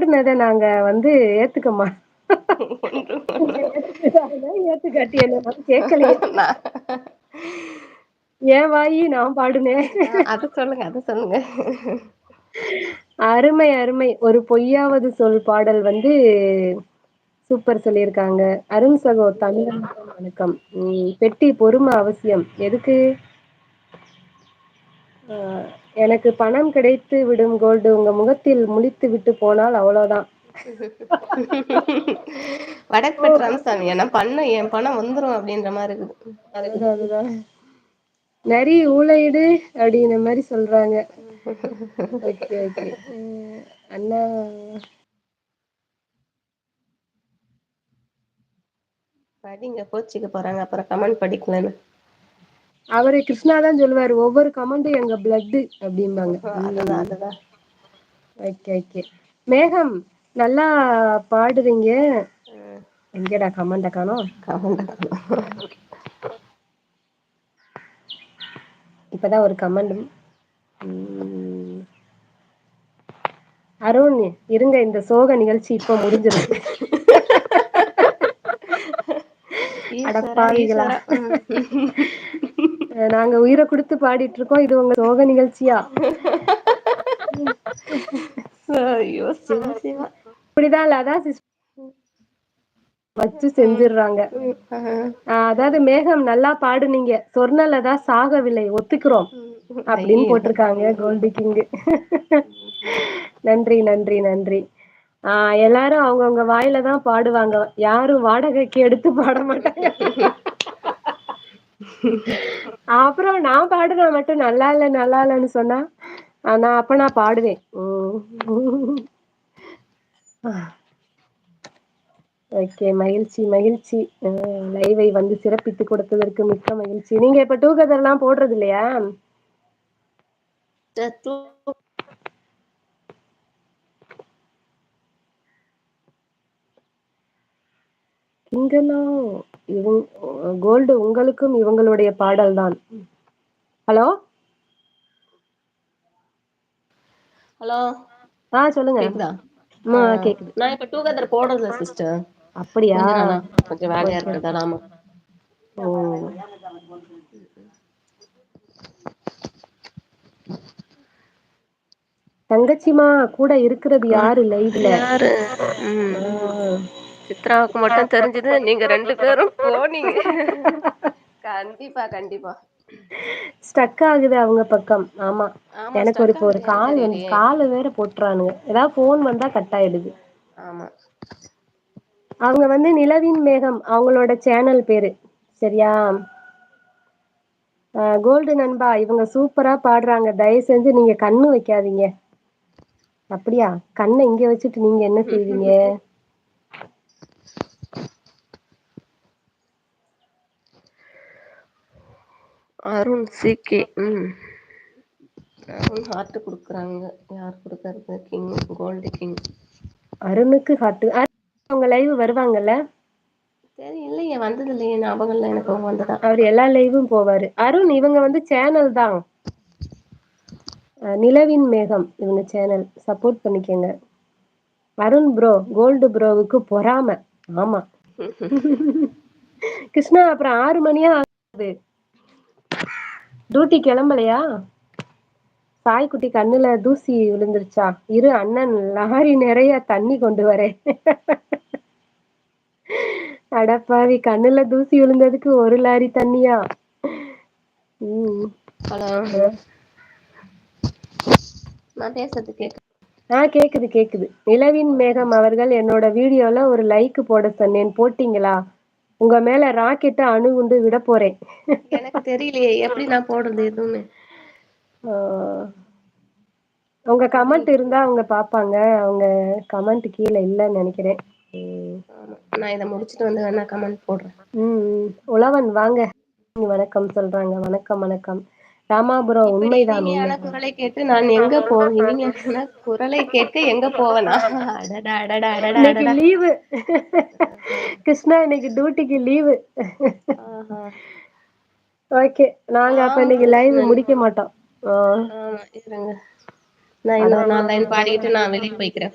பாடுனத நாங்க வந்து ஏத்துக்க ஒன்றும் நீங்க ஏத்துக்கிட்டாலும் ஏத்துக்காட்டி என்னனாலும் கேட்கலையே. நான் என் வாயி நான் பாடுனேன். அத சொல்லுங்க, அத சொல்லுங்க. அருமை, அருமை. ஒரு பொய்யாவது சொல் பாடல் வந்து சூப்பர் சொல்லியிருக்காங்க. அருண் சகோ தமிழாக்கம் வணக்கம். பெட்டி பொறுமை அவசியம். எதுக்கு? அ எனக்கு பணம் கிடைத்து விடும் கோல்டு உங்க முகத்தில் முழித்து விட்டு போனால் அவ்வளோதான். ஓ! வடக்கு ராமசாமி என் பணம் வந்துரும் அப்படின்ற மாரி இருக்குது. அதுதான், அதுதான். நரி ஊளையிடு அப்படின்ன மாரி சொல்றாங்க. Okay, okay. அண்ணா படிங்க கோச்சிக்க போறாங்க. அப்புறம் கமெண்ட் படிக்கலன்னு. அவரு கிருஷ்ணா தான் சொல்லுவாரு. ஒவ்வொரு கமெண்டும் எங்க பிளட்டு அப்படிம்பாங்க. அதுதான், அதுதான். Okay, okay. மேகம் நல்லா பாடுறீங்க. எங்கடா கமெண்ட காணோம்? கமெண்ட் இப்பதான் ஒரு கமெண்ட். ம். அருண் இருங்க இந்த சோக நிகழ்ச்சி இப்ப முடிஞ்சிரும். ஈஸ்வரா, அடப்பாவிகளா! ஈஸ்வரா. நாங்க உயிர குடுத்து பாடிட்டு இருக்கோம். இது உங்க சோக நிகழ்ச்சியா? ஐயோ சிவா, சிவா. இப்படிதான் லதா வச்சு செஞ்சிடுறாங்க. அதாவது மேகம் நல்லா பாடுனீங்க. சொர்ணலதா சாகவில்லை ஒத்துக்கிறோம் அப்படின்னு ஐயோ. போட்டிருக்காங்க கோல்டு கிங்கு. நன்றி, நன்றி, நன்றி. எல்லாரும் அவங்கவுங்க வாயில தான் பாடுவாங்க. யாரும் வாடகைக்கு எடுத்து பாட மாட்டாங்க. அப்புறம் நான் பாடுனா மட்டும் நல்லா இல்ல, நல்லா இல்லன்னு சொன்னா, அப்ப நான் பாடுவேன். ஓகே. மகிழ்ச்சி, மகிழ்ச்சி. லைவை வந்து சிறப்பித்து கொடுத்ததற்கு மிக்க மகிழ்ச்சி. நீங்க இப்ப டூகெதர்லாம் போடுறது இல்லையா? இங்கெல்லாம் கோல்டு உங்களுக்கும் இவங்களுடைய பாடல் தான். ஹலோ? ஹலோ சொல்லுங்க. கேக்குதா? கேக்குது. நான் இப்ப டூகெதர் போடுறதில்ல சிஸ்டர். அப்படியா? கொஞ்ச நாளா கொஞ்சம் வேலையா ஓகே. இருக்கிறதால. ஆமா. ஓ! தங்கச்சிமா கூட இருக்கிறது யாரு லைவ்ல? யாரு? ம். சித்ராவுக்கு மட்டும் தெரிஞ்சது. நீங்க 2 பேரும் போனீங்க. கண்டிப்பா, கண்டிப்பா. ஸ்டக் ஆகுது அவங்க பக்கம். ஆமா. ஆமா எனக்கு ஸ்டக் இப்போ ஒரு ஆகுது. ஏன்னு தெரியலையே. கால் வேற போட்டுறானுங்க. ஏதாவது ஃபோன் வந்தா கட் ஆயிடுது. ஆமா. அவங்க வந்து நிலவின் மேகம் அவங்களோட சேனல் பேரு. சரியா? கோல்டு நண்பா இவங்க சூப்பரா பாடுறாங்க. தயவு செஞ்சு நீங்க கண்ணு வைக்காதீங்க. அப்படியா? கண்ண இங்க வச்சுட்டு நீங்க என்ன செய்வீங்க? அருண் சிகே. அருண் ஹார்ட் குடுக்குறாங்க. யார் குடுக்கறது? King, gold king. அருணுக்கு ஹார்ட். அவங்க லைவ் வருவாங்கல்ல? இல்லையே வந்தது இல்லையே. ஞாபகம் இல்லை எனக்கு அவங்க வந்ததா. அவரு எல்லா லைவும் போவாரு. அருண் இவங்க வந்து சேனல் தான். நிலவின் மேகம் இவங்க சேனல். சப்போர்ட் பண்ணிக்கங்க. அருண் ப்ரோ கோல்டு ப்ரோவுக்கு பொறாம. ஆமா. கிருஷ்ணா அப்புறம் 6 மணியா ஆகுது. டியூட்டி கிளம்பலையா? சாய்க்குட்டி கண்ணுல தூசி விழுந்துருச்சா? இரு அண்ணன் லாரி நிறைய தண்ணி கொண்டு வரேன். அடப்பாவி கண்ணுல தூசி விழுந்ததுக்கு 1 லாரி தண்ணியா? ஹலோ. நான் பேசுறது கேக்கு. கேக்குது, கேக்குது. நிலவின் மேகம் அவர்கள் என்னோட வீடியோல ஒரு லைக் போட சொன்னேன். போட்டீங்களா? உங்க மேல ராக்கெட்ட அணுகுண்டு விட போறேன். எனக்கு தெரியலையே எப்படி நான் போடுறது எதுவுமே. உங்க கமெண்ட் இருந்தா அவங்க பாப்பாங்க. அவங்க கமெண்ட் கீழ இல்லன்னு நினைக்கிறேன். ஆமா. நான் இதை முடிச்சுட்டு வந்து வேணா கமெண்ட் போடுறேன். உழவன் வாங்க. வணக்கம் சொல்றாங்க. வணக்கம், வணக்கம். ராமாபுரம் இப்படி உண்மைதான், இனிமையான உண்மைதான். குரலை கேட்டு நான் எங்க போவேன்? இனிமையான குரலை கேட்க எங்க போவேனா? அடடா, அடடா, அடடா, இன்னைக்கு அடடா. லீவு. கிருஷ்ணா இன்னைக்கு டியூட்டிக்கு லீவு. ஆஹா. ஓகே. நாங்க அப்ப ஆமா இன்னைக்கு லைவ் நன்றி. முடிக்க மாட்டோம். ஆமா இருங்க. நான் இன்னொரு 4 லைன் அட பாடிக்கிட்டு நான் வெளியே போய்க்கிறேன்.